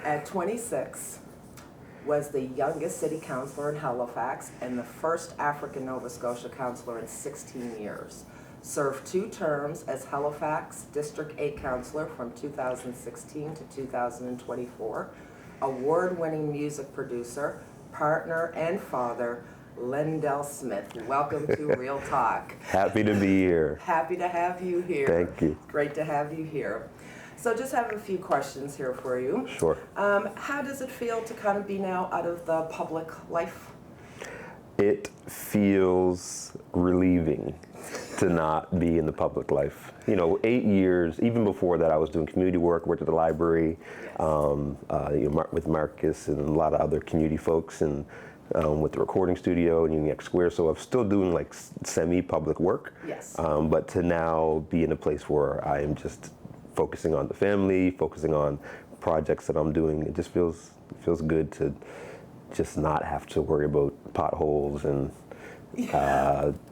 At 26, was the youngest city councillor in Halifax and the first African Nova Scotia councillor in 16 years. Served 2 terms as Halifax District 8 councillor from 2016 to 2024. Award-winning music producer, partner, and father, Lindell Smith. Welcome to Real Talk. Happy to be here. Happy to have you here. Thank you. Great to have you here. So just have a few questions here for you. Sure. How does it feel to kind of be now out of the public life? It feels relieving to not be in the public life. You know, 8 years, even before that I was doing community work, worked at the library, with Marcus and a lot of other community folks, and with the recording studio and Union X Square. So I'm still doing like semi-public work. Yes. But to now be in a place where I am just focusing on the family, focusing on projects that I'm doing, it just feels good to just not have to worry about potholes and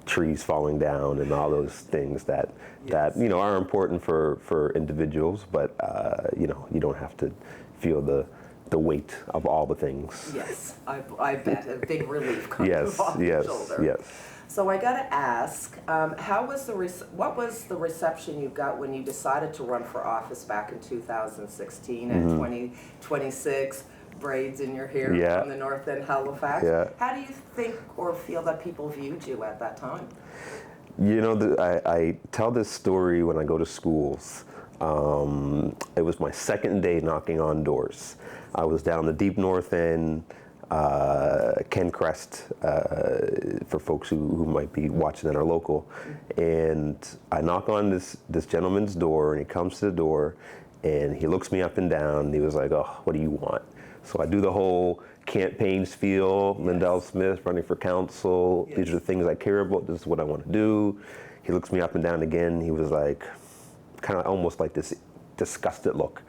trees falling down and all those things that are important for individuals, but you don't have to feel the weight of all the things. Yes, I bet a big relief comes off your shoulder. Yes. So I got to ask, what was the reception you got when you decided to run for office back in 2016 at 26, braids in your hair from the North End, Halifax? Yeah. How do you think or feel that people viewed you at that time? You know, I tell this story when I go to schools. It was my second day knocking on doors. I was down the deep North End, Ken Crest, for folks who might be watching that are local. And I knock on this gentleman's door, and he comes to the door, and he looks me up and down, and he was like, "Oh, what do you want?" So I do the whole campaign spiel, Lindell Smith, running for council. Yes. These are the things I care about. This is what I want to do. He looks me up and down again. He was like, kind of almost like this disgusted look.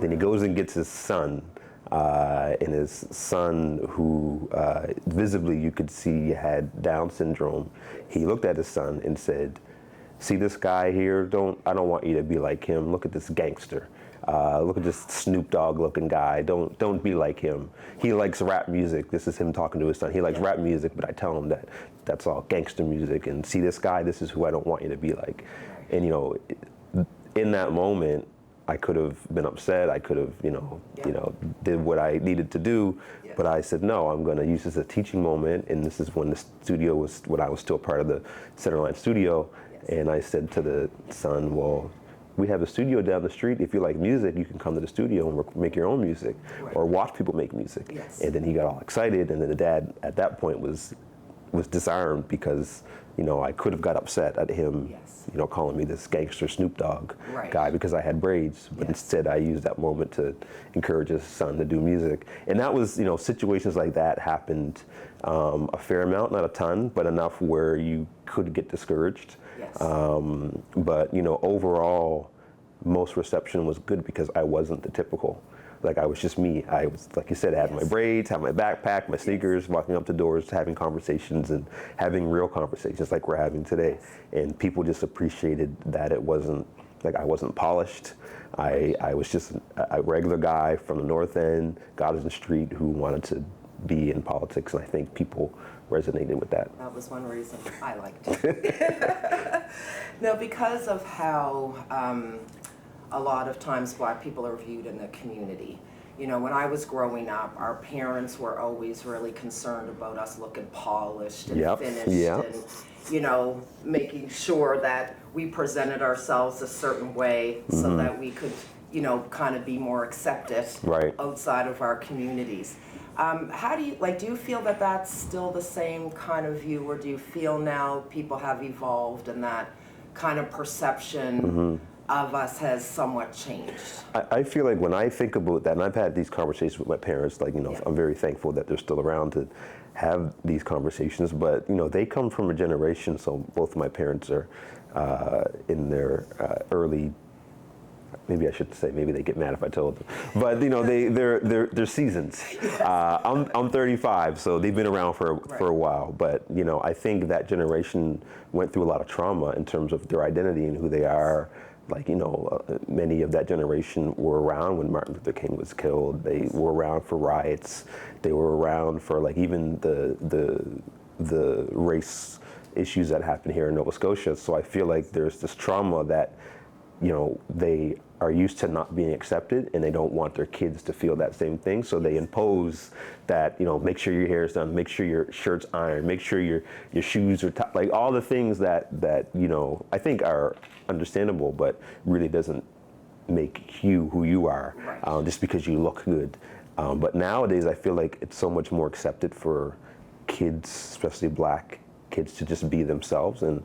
Then he goes and gets his son, and his son, who visibly you could see had Down syndrome. He looked at his son and said, "See this guy here? I don't want you to be like him. Look at this gangster. Look at this Snoop Dogg looking guy. Don't be like him. He likes rap music." This is him talking to his son. He likes rap music, but I tell him that's all gangster music. And see this guy? This is who I don't want you to be like. And in that moment, I could have been upset. I could have, did what I needed to do. Yes. But I said, no, I'm going to use this as a teaching moment. And this is when the studio was, when I was still part of the Centerline studio. Yes. And I said to the son, well, we have a studio down the street. If you like music, you can come to the studio and make your own music, or watch people make music. Yes. And then he got all excited. And then the dad at that point was disarmed because, I could have got upset at him, calling me this gangster Snoop Dogg guy because I had braids. But instead I used that moment to encourage his son to do music. And that was, situations like that happened a fair amount, not a ton, but enough where you could get discouraged. Yes. But, overall, most reception was good because I wasn't the typical. Like, I was just me. I was, like you said, I had my braids, had my backpack, my sneakers, walking up to doors, having conversations and having real conversations like we're having today. And people just appreciated that it wasn't, like I wasn't polished. I was just a regular guy from the North End, Gottingen Street, who wanted to be in politics. And I think people resonated with that. That was one reason I liked it. Now, because of how a lot of times Black people are viewed in the community. When I was growing up, our parents were always really concerned about us looking polished and finished and, making sure that we presented ourselves a certain way so that we could, kind of be more accepted outside of our communities. How do you feel that that's still the same kind of view, or do you feel now people have evolved and that kind of perception of us has somewhat changed? I feel like when I think about that, and I've had these conversations with my parents, I'm very thankful that they're still around to have these conversations, but they come from a generation, so both of my parents are in their early, maybe I should say, maybe they get mad if I told them, but they're seasons. I'm 35, so they've been around for a while, but I think that generation went through a lot of trauma in terms of their identity and who they are, like, many of that generation were around when Martin Luther King was killed. They were around for riots. They were around for like even the race issues that happened here in Nova Scotia. So I feel like there's this trauma that, they are used to not being accepted, and they don't want their kids to feel that same thing. So they impose that, make sure your hair is done, make sure your shirt's ironed, make sure your shoes are like all the things that I think are understandable, but really doesn't make you who you are, just because you look good. But nowadays, I feel like it's so much more accepted for kids, especially Black kids, to just be themselves, and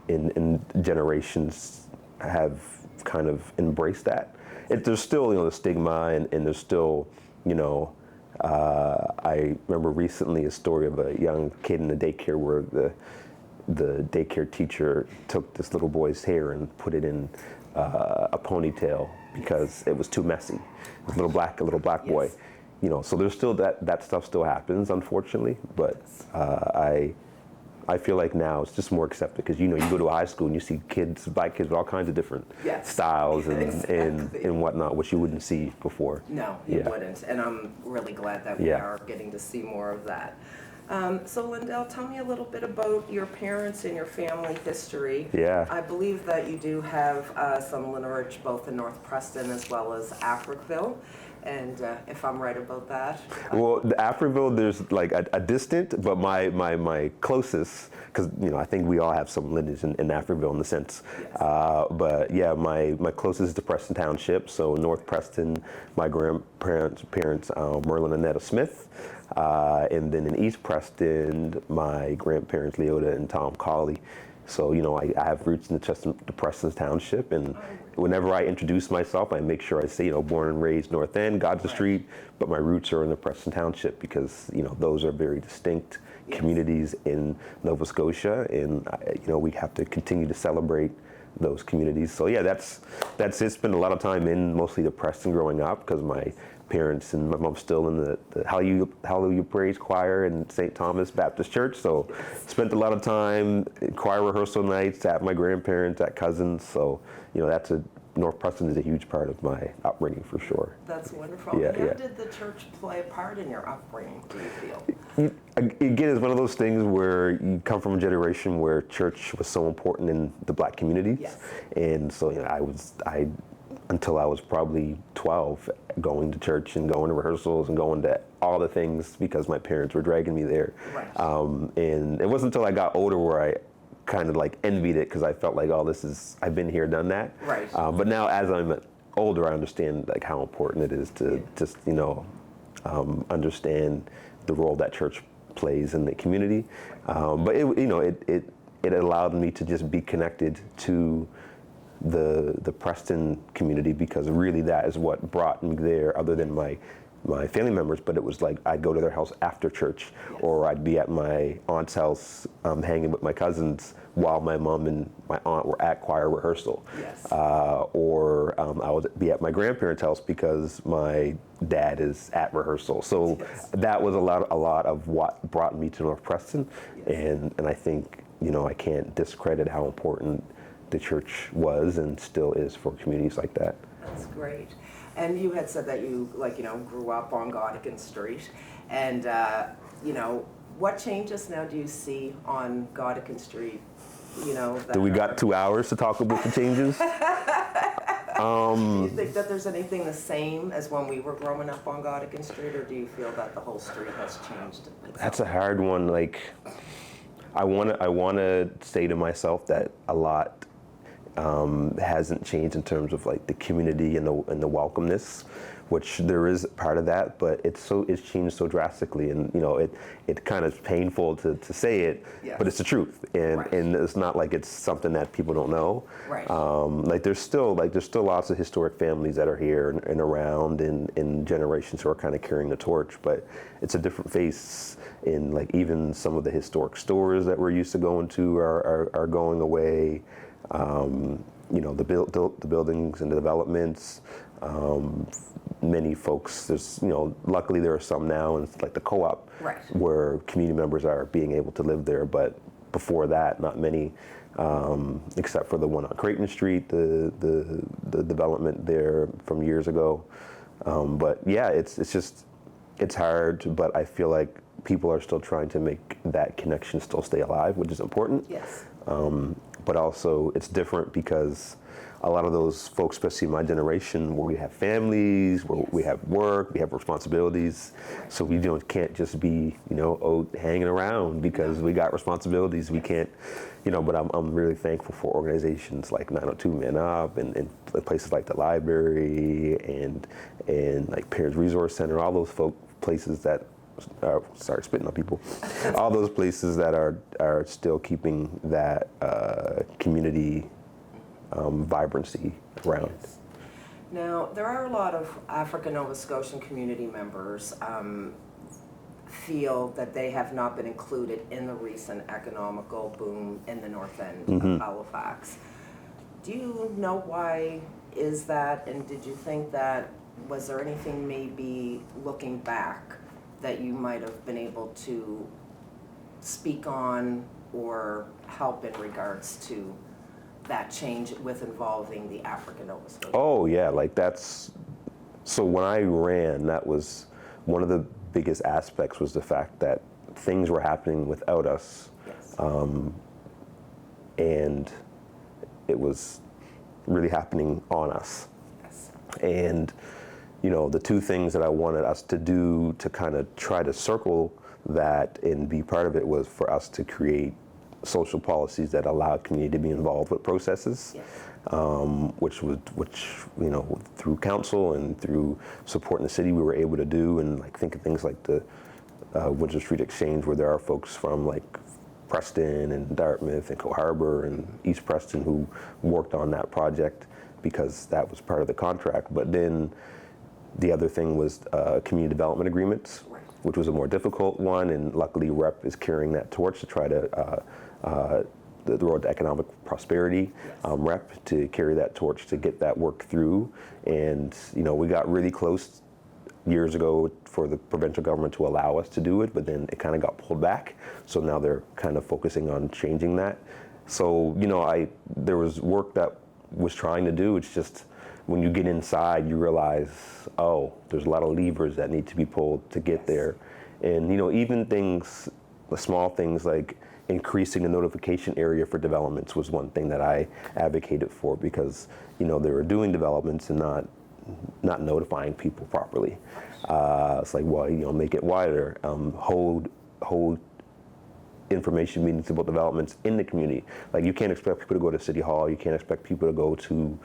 in generations have kind of embraced that. There's still, the stigma, and there's still, I remember recently a story of a young kid in a daycare where the daycare teacher took this little boy's hair and put it in a ponytail because it was too messy. It was a little black boy. So there's still that stuff still happens, unfortunately, but I feel like now it's just more accepted because, you go to a high school and you see Black kids with all kinds of different styles and whatnot, which you wouldn't see before. No, you wouldn't. And I'm really glad that we are getting to see more of that. So Lindell, tell me a little bit about your parents and your family history. Yeah. I believe that you do have some lineage both in North Preston as well as Africville. And if I'm right about that. Well, the Africville, there's like a distant, but my closest, because I think we all have some lineage in Africville in the sense. Yes. But yeah, my closest is to Preston Township. So North Preston, my grandparents, Merlin and Netta Smith. And then in East Preston, my grandparents, Leota and Tom Colley. So, I have roots in the Preston Township, and whenever I introduce myself, I make sure I say, born and raised North End, God's Street, but my roots are in the Preston Township because, those are very distinct communities in Nova Scotia, and, we have to continue to celebrate those communities. So yeah, that's it. Spent a lot of time in mostly the Preston growing up because my parents and my mom's still in the Hallelujah Praise Choir in St. Thomas Baptist Church. So spent a lot of time choir rehearsal nights at my grandparents, at cousins. So, North Preston is a huge part of my upbringing for sure. That's wonderful. Yeah, How did the church play a part in your upbringing, do you feel? Again, it's one of those things where you come from a generation where church was so important in the Black community. Yes. And so, I until I was probably 12, going to church and going to rehearsals and going to all the things because my parents were dragging me there. Right. And it wasn't until I got older where I kind of like envied it because I felt like, I've been here, done that. Right. But now as I'm older, I understand like how important it is to just, understand the role that church plays in the community. But it allowed me to just be connected to the Preston community because really that is what brought me there, other than my family members. But it was like I'd go to their house after church, or I'd be at my aunt's house hanging with my cousins while my mom and my aunt were at choir rehearsal. Yes. Or I would be at my grandparents' house because my dad is at rehearsal. So that was a lot of what brought me to North Preston. Yes. And I think, I can't discredit how important the church was and still is for communities like that. That's great. And you had said that you grew up on Gottingen Street, and what changes now do you see on Gottingen Street? Do we got 2 hours to talk about the changes? Do you think that there's anything the same as when we were growing up on Gottingen Street, or do you feel that the whole street has changed itself? That's a hard one. Like, I wanna say to myself that a lot hasn't changed in terms of like the community and the welcomeness, which there is part of that, but it's changed so drastically, and it kind of painful to say it, but it's the truth, and it's not like it's something that people don't know. Right. Like there's still lots of historic families that are here and around in generations who are kind of carrying the torch, but it's a different face. In like even some of the historic stores that we're used to going to are going away. The buildings and the developments. Many folks, there's, luckily there are some now, and it's like the co-op, right, where community members are being able to live there. But before that, not many except for the one on Creighton Street, the development there from years ago. But yeah, it's hard, but I feel like people are still trying to make that connection still stay alive, which is important. Yes. But also it's different because a lot of those folks, especially my generation, where we have families, where we have work, we have responsibilities, so we can't just be hanging around because we got responsibilities. We can't, But I'm really thankful for organizations like 902 ManUp and places like the library and like Parents Resource Center, all those places that. Sorry, spitting on people. All those places that are still keeping that community vibrancy around. Yes. Now, there are a lot of African Nova Scotian community members feel that they have not been included in the recent economical boom in the north end of Halifax. Do you know why is that, and did you think that, was there anything maybe looking back that you might have been able to speak on or help in regards to that change with involving the African Nova Scotia? Oh yeah, so when I ran, that was one of the biggest aspects, was the fact that things were happening without us. Yes. And it was really happening on us. Yes. And the two things that I wanted us to do to kind of try to circle that and be part of it was for us to create social policies that allow community to be involved with processes, Yes. which through council and through support in the city we were able to do, and like think of things like the Windsor Street Exchange, where there are folks from like Preston and Dartmouth and Co-Harbor and East Preston who worked on that project because that was part of the contract. But then the other thing was community development agreements, Right. which was a more difficult one, and luckily REP is carrying that torch to try to the road to economic prosperity, Yes. REP, to carry that torch to get that work through. And we got really close years ago for the provincial government to allow us to do it, but then it kind of got pulled back. So now they're kind of focusing on changing that. So there was work that was trying to do. It's just, when you get inside, you realize, oh, there's a lot of levers that need to be pulled to get Yes. there. And, even things, the small things like increasing the notification area for developments was one thing that I advocated for, because, they were doing developments and not notifying people properly. It's like, well, make it wider, hold information meetings about developments in the community. Like, you can't expect people to go to City Hall, you can't expect people to go to,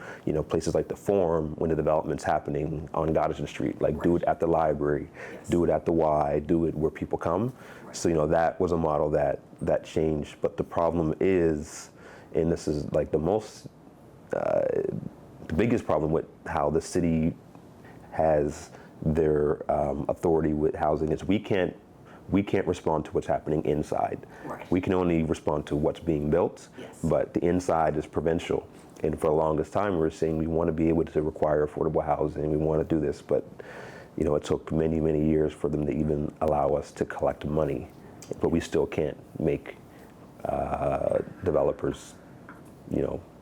places like the Forum when the development's happening on Gottingen Street. Like, do it at the library, Yes. do it at the Y, do it where people come. Right. So, that was a model that changed. But the problem is, and this is like the biggest problem with how the city has their authority with housing, is we can't respond to what's happening inside. Right. We can only respond to what's being built, Yes. but the inside is provincial. And for the longest time, we were saying we want to be able to require affordable housing, we want to do this, but it took many, many years for them to even allow us to collect money. But we still can't make developers,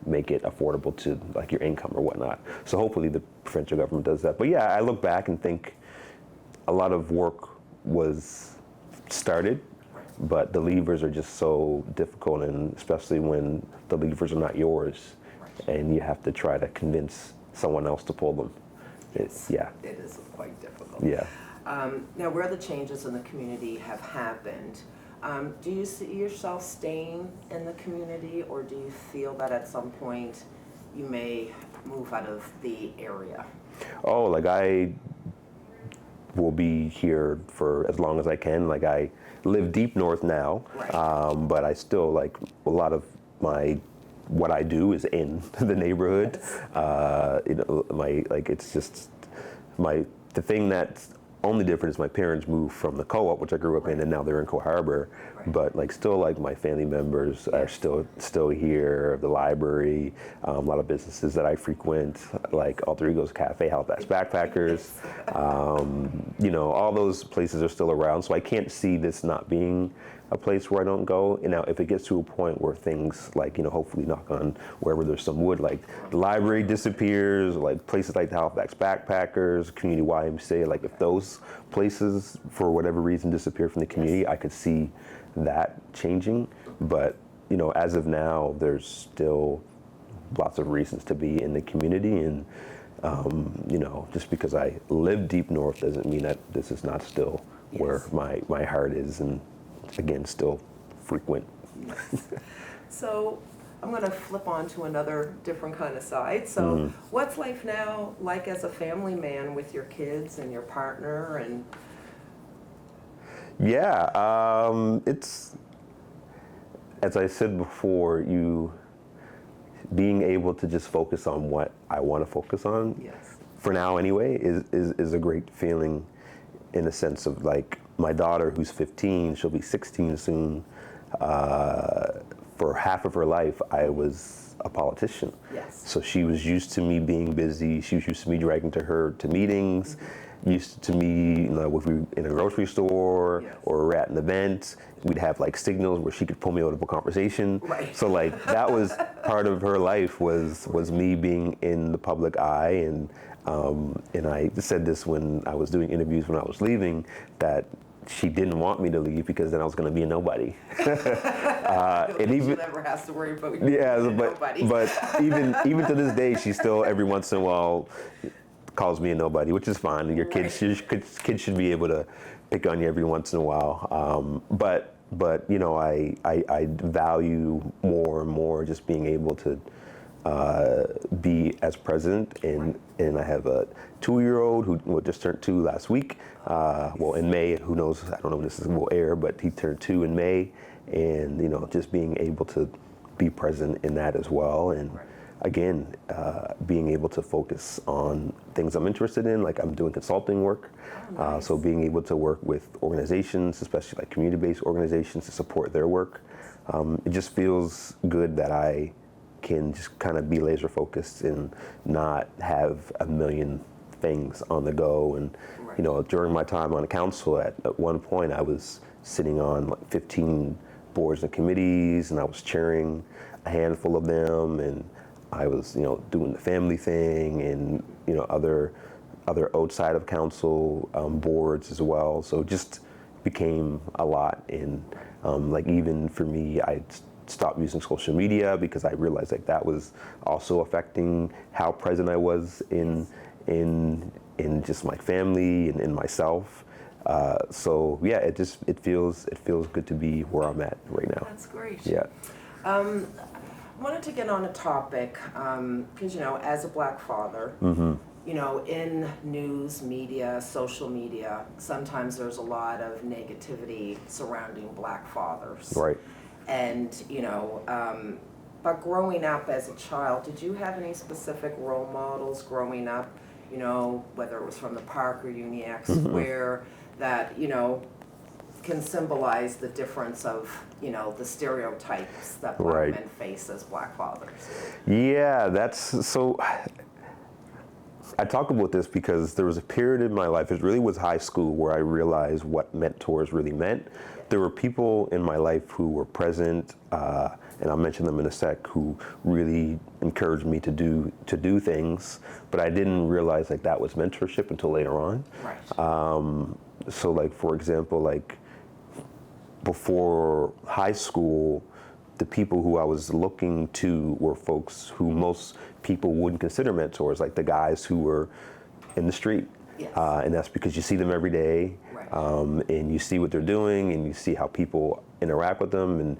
make it affordable to like your income or whatnot. So hopefully the provincial government does that. But yeah, I look back and think a lot of work was started, but the levers are just so difficult, and especially when the levers are not yours, Right. and you have to try to convince someone else to pull them. Yes. Yeah. It is quite difficult. Yeah. Now, where the changes in the community have happened, do you see yourself staying in the community, or do you feel that at some point you may move out of the area? Oh, like I will be here for as long as I can. Like, I live deep north now, Right. but I still, like, a lot of what I do is in the neighborhood. It's just the thing that's only different is my parents moved from the co-op, which I grew up in, and now they're in Co-Harbor. Right. But still, my family members are still here. The library, a lot of businesses that I frequent, like Alter Ego's Cafe, Halifax Backpackers. All those places are still around. So I can't see this not being a place where I don't go. And now if it gets to a point where things like, hopefully knock on wherever there's some wood, like the library disappears, like places like the Halifax Backpackers, Community YMCA, like if those places for whatever reason disappear from the community, I could see that changing. But, as of now, there's still lots of reasons to be in the community. And, just because I live deep north doesn't mean that this is not still where my heart is, and again, still frequent. So I'm going to flip on to another different kind of side. So what's life now like as a family man with your kids and your partner? And it's, as I said before, being able to just focus on what I want to focus on, for now anyway, is a great feeling, in a sense of like my daughter, who's 15, she'll be 16 soon. For half of her life, I was a politician. So she was used to me being busy. She was used to me dragging her to meetings. Used to me, if we were in a grocery store or we're at an event, we'd have like signals where she could pull me out of a conversation. So like that was part of her life, was me being in the public eye. And I said this when I was doing interviews when I was leaving, that she didn't want me to leave because then I was going to be a nobody. and even she never has to worry about nobody. But even to this day, she still every once in a while calls me a nobody, which is fine. Your kids should be able to pick on you every once in a while. But I value more and more just being able to be as president, and I have a 2-year-old who just turned 2 last week. In May, who knows? I don't know when this will air, but he turned 2 in May, and just being able to be present in that as well, and again, being able to focus on things I'm interested in, like I'm doing consulting work. So being able to work with organizations, especially like community-based organizations, to support their work, it just feels good that I can just kind of be laser focused and not have a million things on the go. And during my time on council, at one point I was sitting on like 15 boards and committees, and I was chairing a handful of them, and I was doing the family thing, and other outside of council boards as well. So it just became a lot. And like even for me, I stopped using social media because I realized like that was also affecting how present I was in just my family and in myself. So yeah, it feels good to be where I'm at right now. That's great. Yeah. I wanted to get on a topic because as a Black father, in news, media, social media, sometimes there's a lot of negativity surrounding Black fathers. Right. And, but growing up as a child, did you have any specific role models growing up, whether it was from the park or UniX, where that, can symbolize the difference of, the stereotypes that Black men face as Black fathers? Yeah, that's so. I talk about this because there was a period in my life, it really was high school, where I realized what mentors really meant. There were people in my life who were present, and I'll mention them in a sec, who really encouraged me to do things, but I didn't realize like that was mentorship until later on. So like, for example, like before high school, the people who I was looking to were folks who most people wouldn't consider mentors, like the guys who were in the street. And that's because you see them every day, and you see what they're doing, and you see how people interact with them and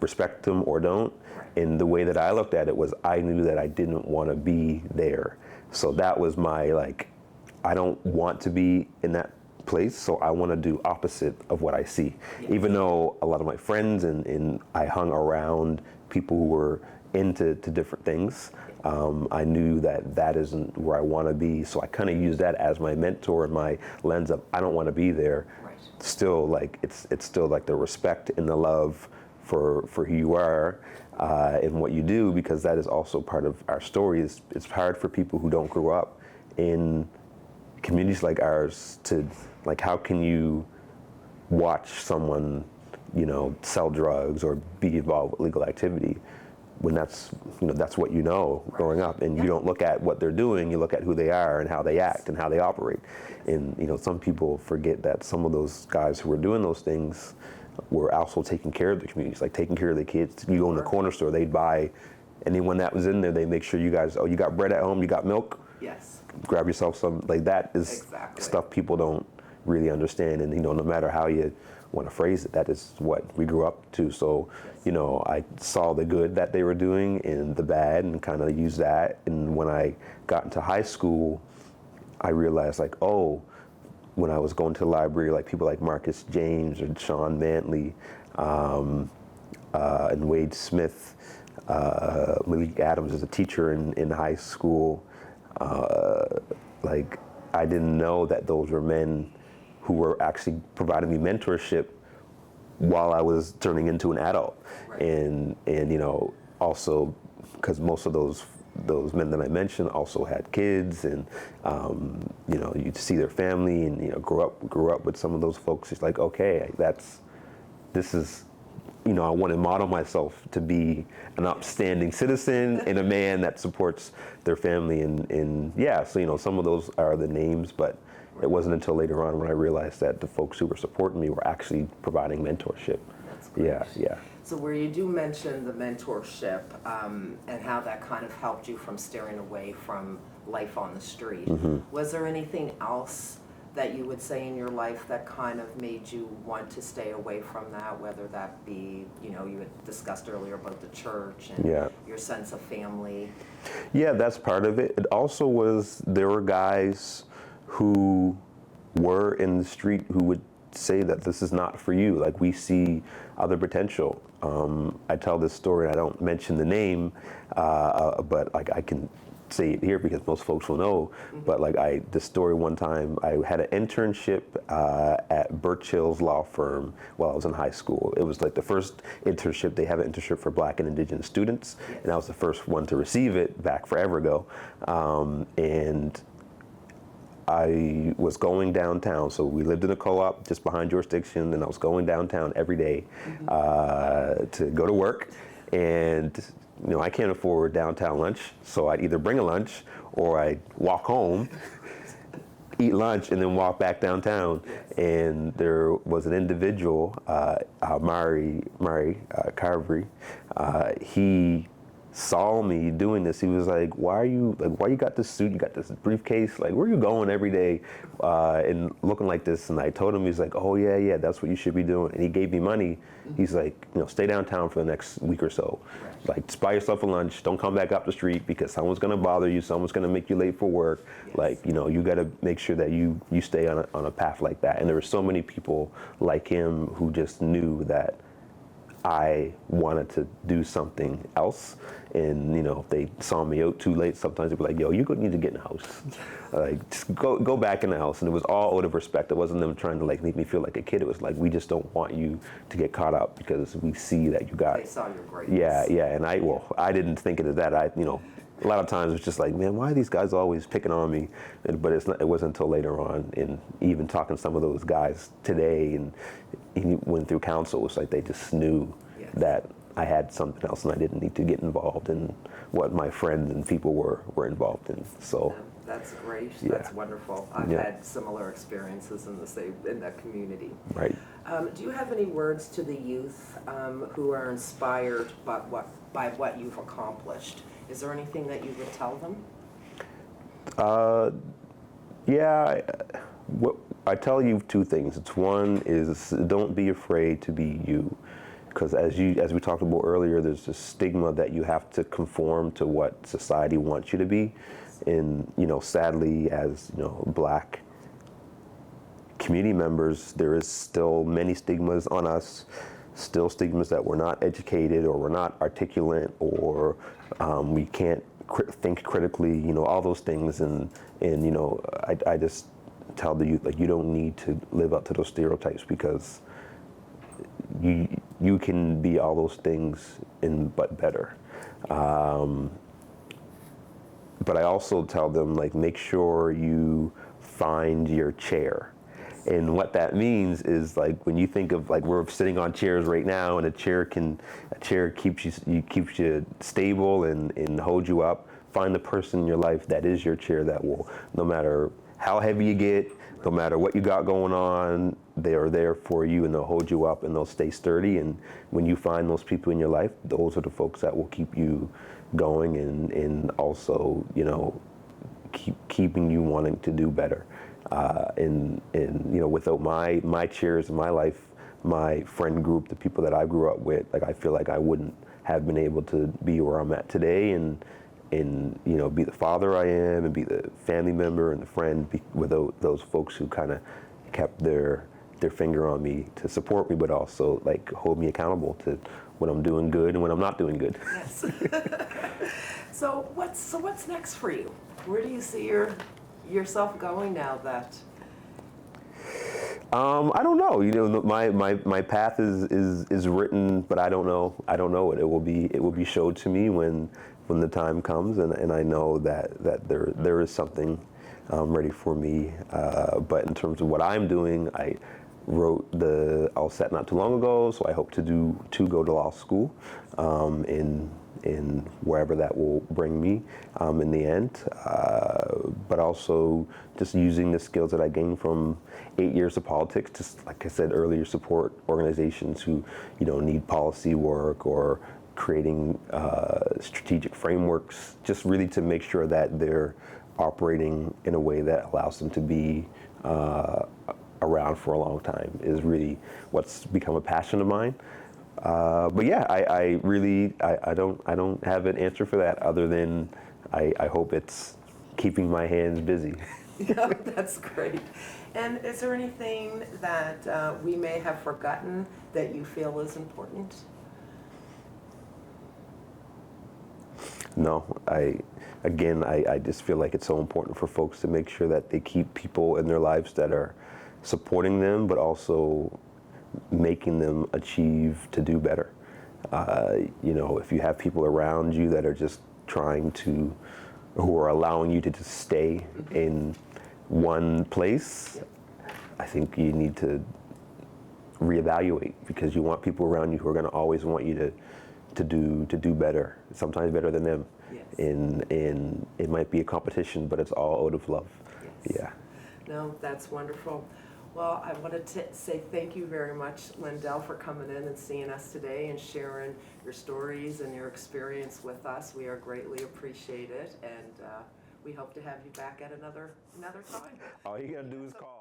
respect them or don't. And the way that I looked at it was I knew that I didn't want to be there. So that was my, like, I don't want to be in that place, so I want to do opposite of what I see. Even though a lot of my friends and I hung around people who were into different things, I knew that isn't where I want to be, so I kind of used that as my mentor and my lens of I don't want to be there. Still, like it's still like the respect and the love for who you are and what you do, because that is also part of our story. It's hard for people who don't grow up in communities like ours to, like, how can you watch someone sell drugs or be involved with legal activity, when that's what growing up, and you don't look at what they're doing, you look at who they are and how they act and how they operate. And some people forget that some of those guys who were doing those things were also taking care of the communities, like taking care of the kids. You go in the corner store, they'd buy anyone that was in there, they make sure you guys, you got bread at home, you got milk? Yes. Grab yourself some. Like, that is stuff people don't really understand. And no matter how you want to phrase it, that is what we grew up to. So I saw the good that they were doing and the bad, and kind of used that. And when I got into high school, I realized, like, oh, when I was going to the library, like people like Marcus James or Sean Mantley, and Wade Smith, Malik Adams as a teacher in high school, like, I didn't know that those were men who were actually providing me mentorship while I was turning into an adult. Right. And also, because most of those men that I mentioned also had kids, and you'd see their family, and grew up with some of those folks. It's like, okay, this is I want to model myself to be an upstanding citizen and a man that supports their family, and so some of those are the names, but it wasn't until later on when I realized that the folks who were supporting me were actually providing mentorship. That's great. Yeah. So where you do mention the mentorship, and how that kind of helped you from steering away from life on the street, was there anything else that you would say in your life that kind of made you want to stay away from that, whether that be, you had discussed earlier about the church and your sense of family? Yeah, that's part of it. It also was, there were guys who were in the street who would say that this is not for you. Like, we see other potential. I tell this story, and I don't mention the name, but like, I can say it here because most folks will know. But like, this story, one time I had an internship at Birch Hill's law firm while I was in high school. It was like the first internship. They have an internship for Black and Indigenous students, and I was the first one to receive it back forever ago. And I was going downtown, so we lived in a co-op just behind jurisdiction, and I was going downtown every day to go to work. And I can't afford downtown lunch, so I'd either bring a lunch or I'd walk home, eat lunch, and then walk back downtown. And there was an individual, Mari Carvery, he saw me doing this. He was like, why you got this suit, you got this briefcase, like, where are you going every day and looking like this? And I told him, he's like, oh yeah, that's what you should be doing. And he gave me money. He's like, stay downtown for the next week or so. Like, just buy yourself a lunch, don't come back up the street because someone's gonna bother you, someone's gonna make you late for work. Like, you gotta make sure that you stay on a path like that. And there were so many people like him who just knew that I wanted to do something else. And if they saw me out too late, sometimes they'd be like, yo, you need to get in the house. Like, just go back in the house. And it was all out of respect. It wasn't them trying to like make me feel like a kid. It was like, we just don't want you to get caught up because we see that you got. They saw your greatness. Yeah. And I didn't think of it as that. A lot of times it's just like, man, why are these guys always picking on me? But it wasn't until later on, and even talking to some of those guys today, and he went through counsel, it's like they just knew that I had something else and I didn't need to get involved in what my friends and people were involved in. So that's great. That's wonderful. I've had similar experiences in that community. Right. Do you have any words to the youth who are inspired by what you've accomplished? Is there anything that you would tell them? I tell you two things. One is, don't be afraid to be you. Because as we talked about earlier, there's this stigma that you have to conform to what society wants you to be. And, sadly, as, Black community members, there is still many stigmas on us, still stigmas that we're not educated, or we're not articulate, or we can't think critically, all those things. And I just tell the youth, like, you don't need to live up to those stereotypes, because you can be all those things but better. But I also tell them, like, make sure you find your chair. And what that means is like when you think of like we're sitting on chairs right now, and a chair keeps you stable and hold you up. Find the person in your life that is your chair that will, no matter how heavy you get, no matter what you got going on, they are there for you and they'll hold you up and they'll stay sturdy. And when you find those people in your life, those are the folks that will keep you going and also, you know, keeping you wanting to do better. And you know, without my chairs in my life, my friend group, the people that I grew up with, like I feel like I wouldn't have been able to be where I'm at today and you know, be the father I am and be the family member and the friend without those folks who kind of kept their finger on me to support me, but also like hold me accountable to when I'm doing good and when I'm not doing good. Yes. So what's next for you? Where do you see yourself going now that? I don't know. You know, my path is written, but I don't know it. It will be showed to me when the time comes, and I know that there is something ready for me. But in terms of what I'm doing, I wrote the LSAT not too long ago, so I hope to go to law school in wherever that will bring me in the end. But also just using the skills that I gained from 8 years of politics, just like I said earlier, support organizations who, you know, need policy work or creating strategic frameworks, just really to make sure that they're operating in a way that allows them to be around for a long time is really what's become a passion of mine. But yeah, I really don't have an answer for that other than I hope it's keeping my hands busy. Yeah, that's great. And is there anything that we may have forgotten that you feel is important? No, I just feel like it's so important for folks to make sure that they keep people in their lives that are supporting them, but also making them achieve to do better. You know, if you have people around you that are just who are allowing you to just stay in one place, I think you need to reevaluate, because you want people around you who are going to always want you to do better, sometimes better than them. Yes. And it might be a competition, but it's all out of love. Yes. Yeah. No, that's wonderful. Well, I wanted to say thank you very much, Lindell, for coming in and seeing us today and sharing your stories and your experience with us. We are greatly appreciated, and we hope to have you back at another time. All you gotta do is call.